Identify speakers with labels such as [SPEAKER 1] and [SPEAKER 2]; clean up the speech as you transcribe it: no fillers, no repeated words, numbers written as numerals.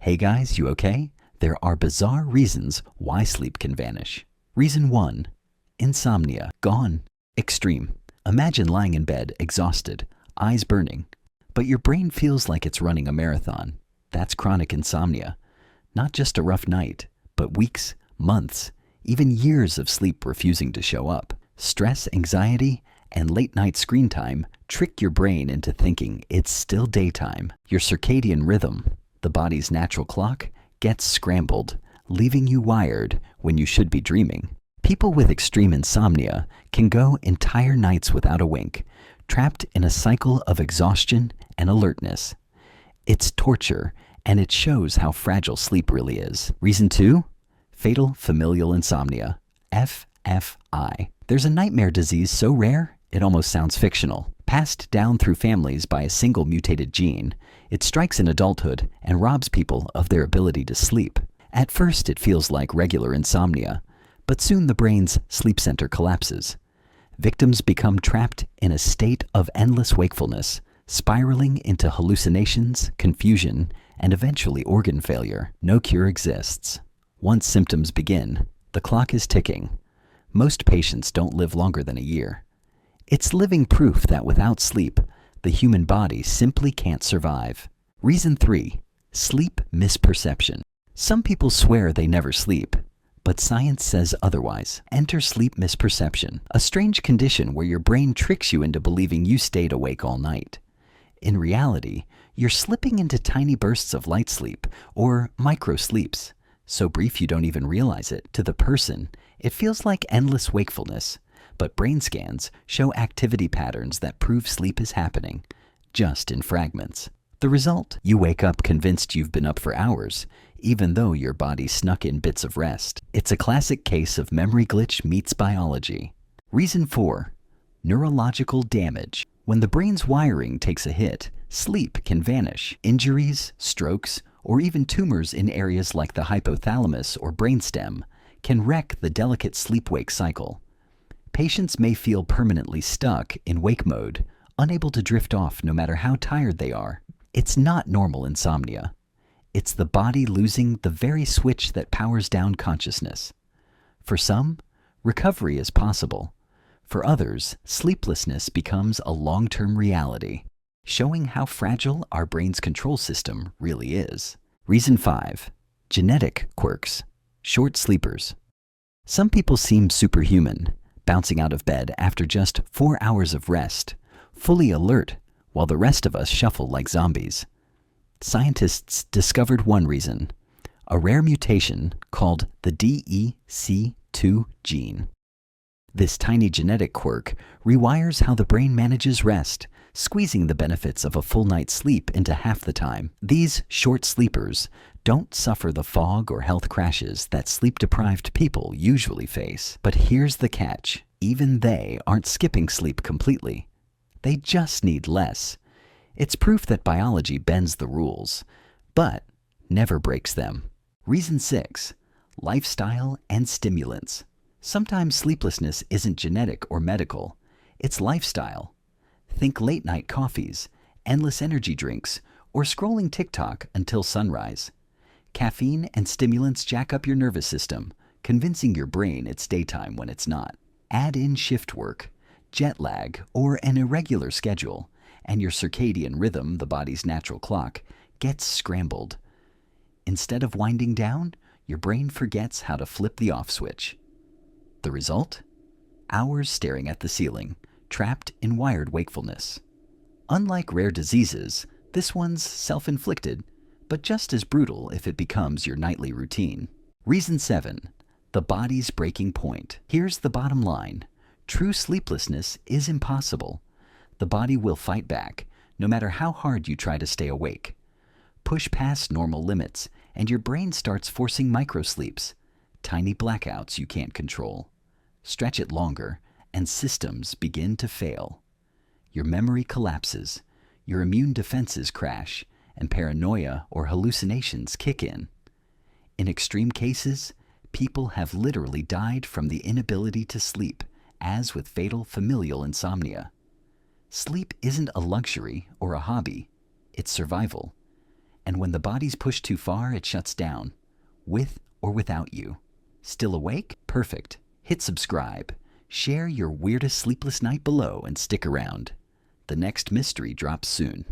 [SPEAKER 1] Hey guys, you okay? There are bizarre reasons why sleep can vanish. Reason 1. Insomnia. Gone. Extreme. Imagine lying in bed, exhausted, eyes burning, but your brain feels like it's running a marathon. That's chronic insomnia. Not just a rough night, but weeks, months, even years of sleep refusing to show up. Stress, anxiety, and late-night screen time trick your brain into thinking it's still daytime. Your circadian rhythm, the body's natural clock, gets scrambled, leaving you wired when you should be dreaming. People with extreme insomnia can go entire nights without a wink, trapped in a cycle of exhaustion and alertness. It's torture, and it shows how fragile sleep really is. Reason 2. Fatal familial insomnia, FFI. There's a nightmare disease so rare, it almost sounds fictional. Passed down through families by a single mutated gene, it strikes in adulthood and robs people of their ability to sleep. At first, it feels like regular insomnia, but soon the brain's sleep center collapses. Victims become trapped in a state of endless wakefulness, spiraling into hallucinations, confusion, and eventually organ failure. No cure exists. Once symptoms begin, the clock is ticking. Most patients don't live longer than a year. It's living proof that without sleep, the human body simply can't survive. Reason 3. Sleep misperception. Some people swear they never sleep, but science says otherwise. Enter sleep misperception, a strange condition where your brain tricks you into believing you stayed awake all night. In reality, you're slipping into tiny bursts of light sleep, or microsleeps, so brief you don't even realize it. To the person, it feels like endless wakefulness, but brain scans show activity patterns that prove sleep is happening, just in fragments. The result? You wake up convinced you've been up for hours, even though your body snuck in bits of rest. It's a classic case of memory glitch meets biology. Reason 4. Neurological damage. When the brain's wiring takes a hit, sleep can vanish. Injuries, strokes, or even tumors in areas like the hypothalamus or brainstem can wreck the delicate sleep-wake cycle. Patients may feel permanently stuck in wake mode, unable to drift off no matter how tired they are. It's not normal insomnia. It's the body losing the very switch that powers down consciousness. For some, recovery is possible. For others, sleeplessness becomes a long-term reality, showing how fragile our brain's control system really is. Reason 5. Genetic quirks. Short sleepers. Some people seem superhuman, bouncing out of bed after just 4 hours of rest, fully alert, while the rest of us shuffle like zombies. Scientists discovered one reason, a rare mutation called the DEC2 gene. This tiny genetic quirk rewires how the brain manages rest, squeezing the benefits of a full night's sleep into half the time. These short sleepers don't suffer the fog or health crashes that sleep-deprived people usually face. But here's the catch. Even they aren't skipping sleep completely. They just need less. It's proof that biology bends the rules, but never breaks them. Reason 6. Lifestyle and stimulants. Sometimes sleeplessness isn't genetic or medical. It's lifestyle. Think late-night coffees, endless energy drinks, or scrolling TikTok until sunrise. Caffeine and stimulants jack up your nervous system, convincing your brain it's daytime when it's not. Add in shift work, jet lag, or an irregular schedule, and your circadian rhythm, the body's natural clock, gets scrambled. Instead of winding down, your brain forgets how to flip the off switch. The result? Hours staring at the ceiling, trapped in wired wakefulness. Unlike rare diseases, this one's self-inflicted, but just as brutal if it becomes your nightly routine. Reason 7. The body's breaking point. Here's the bottom line. True sleeplessness is impossible. The body will fight back, no matter how hard you try to stay awake. Push past normal limits, and your brain starts forcing microsleeps, tiny blackouts you can't control. Stretch it longer, and systems begin to fail. Your memory collapses, your immune defenses crash, and paranoia or hallucinations kick in. In extreme cases, people have literally died from the inability to sleep, as with fatal familial insomnia. Sleep isn't a luxury or a hobby, it's survival. And when the body's pushed too far, it shuts down, with or without you. Still awake? Perfect. Hit subscribe. Share your weirdest sleepless night below and stick around. The next mystery drops soon.